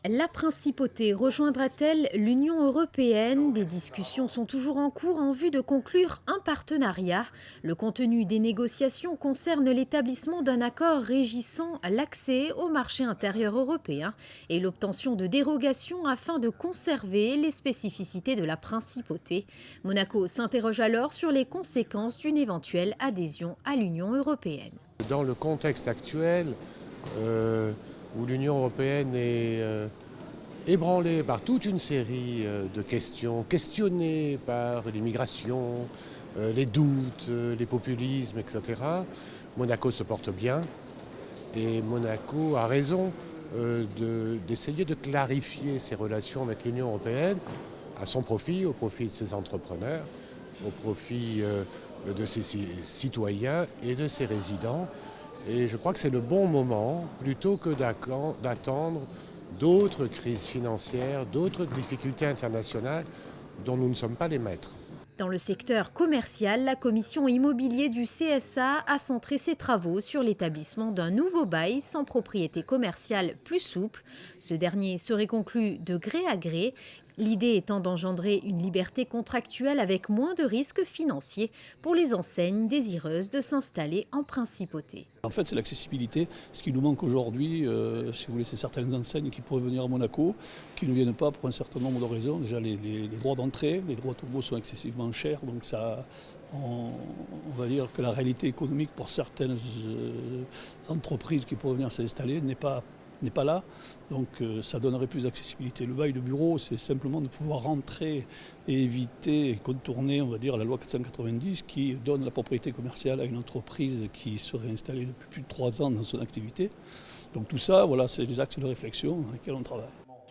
La principauté rejoindra-t-elle l'Union européenne? Des discussions sont toujours en cours en vue de conclure un partenariat. Le contenu des négociations concerne l'établissement d'un accord régissant l'accès au marché intérieur européen et l'obtention de dérogations afin de conserver les spécificités de la principauté. Monaco s'interroge alors sur les conséquences d'une éventuelle adhésion à l'Union européenne. Dans le contexte actuel, où l'Union européenne est ébranlée par toute une série de questions, questionnée par l'immigration, les doutes, les populismes, etc., Monaco se porte bien et Monaco a raison d'essayer de clarifier ses relations avec l'Union européenne à son profit, au profit de ses entrepreneurs, au profit de ses citoyens et de ses résidents. Et je crois que c'est le bon moment, plutôt que d'attendre d'autres crises financières, d'autres difficultés internationales dont nous ne sommes pas les maîtres. Dans le secteur commercial, la commission immobilier du CSA a centré ses travaux sur l'établissement d'un nouveau bail sans propriété commerciale plus souple. Ce dernier serait conclu de gré à gré, l'idée étant d'engendrer une liberté contractuelle avec moins de risques financiers pour les enseignes désireuses de s'installer en principauté. En fait, c'est l'accessibilité. Ce qui nous manque aujourd'hui, si vous voulez, c'est certaines enseignes qui pourraient venir à Monaco, qui ne viennent pas pour un certain nombre de raisons. Déjà, les droits d'entrée, les droits tournaux sont excessivement chers, donc ça, on va dire que la réalité économique pour certaines entreprises qui pourraient venir s'installer n'est pas là, donc ça donnerait plus d'accessibilité. Le bail de bureau, c'est simplement de pouvoir rentrer et éviter et contourner, on va dire, la loi 490 qui donne la propriété commerciale à une entreprise qui serait installée depuis plus de 3 ans dans son activité. Donc tout ça, voilà, c'est les axes de réflexion dans lesquels on travaille.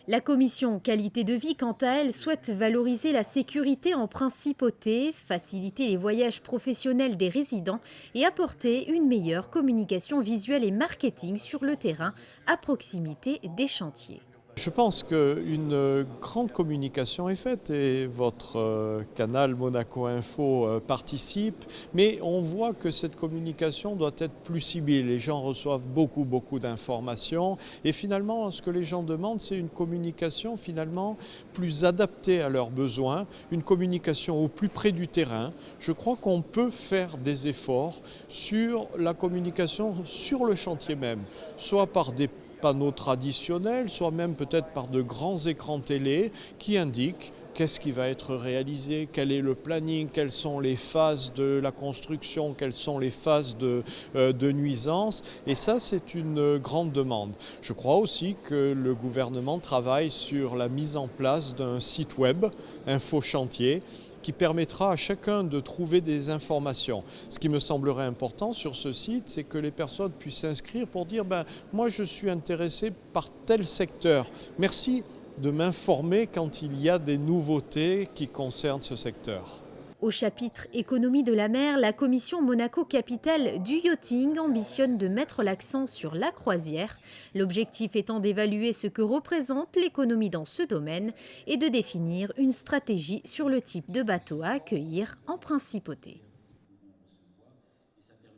La commission qualité de vie, quant à elle, souhaite valoriser la sécurité en principauté, faciliter les voyages professionnels des résidents et apporter une meilleure communication visuelle et marketing sur le terrain à proximité des chantiers. Je pense qu'une grande communication est faite et votre canal Monaco Info participe, mais on voit que cette communication doit être plus ciblée. Les gens reçoivent beaucoup d'informations et finalement ce que les gens demandent, c'est une communication finalement plus adaptée à leurs besoins, une communication au plus près du terrain. Je crois qu'on peut faire des efforts sur la communication sur le chantier même, soit par des panneaux traditionnels, soit même peut-être par de grands écrans télé qui indiquent qu'est-ce qui va être réalisé, quel est le planning, quelles sont les phases de la construction, quelles sont les phases de nuisance. Et ça, c'est une grande demande. Je crois aussi que le gouvernement travaille sur la mise en place d'un site web, Info Chantier, qui permettra à chacun de trouver des informations. Ce qui me semblerait important sur ce site, c'est que les personnes puissent s'inscrire pour dire moi je suis intéressé par tel secteur. Merci de m'informer quand il y a des nouveautés qui concernent ce secteur. Au chapitre économie de la mer, la commission Monaco Capitale du yachting ambitionne de mettre l'accent sur la croisière, l'objectif étant d'évaluer ce que représente l'économie dans ce domaine et de définir une stratégie sur le type de bateau à accueillir en principauté.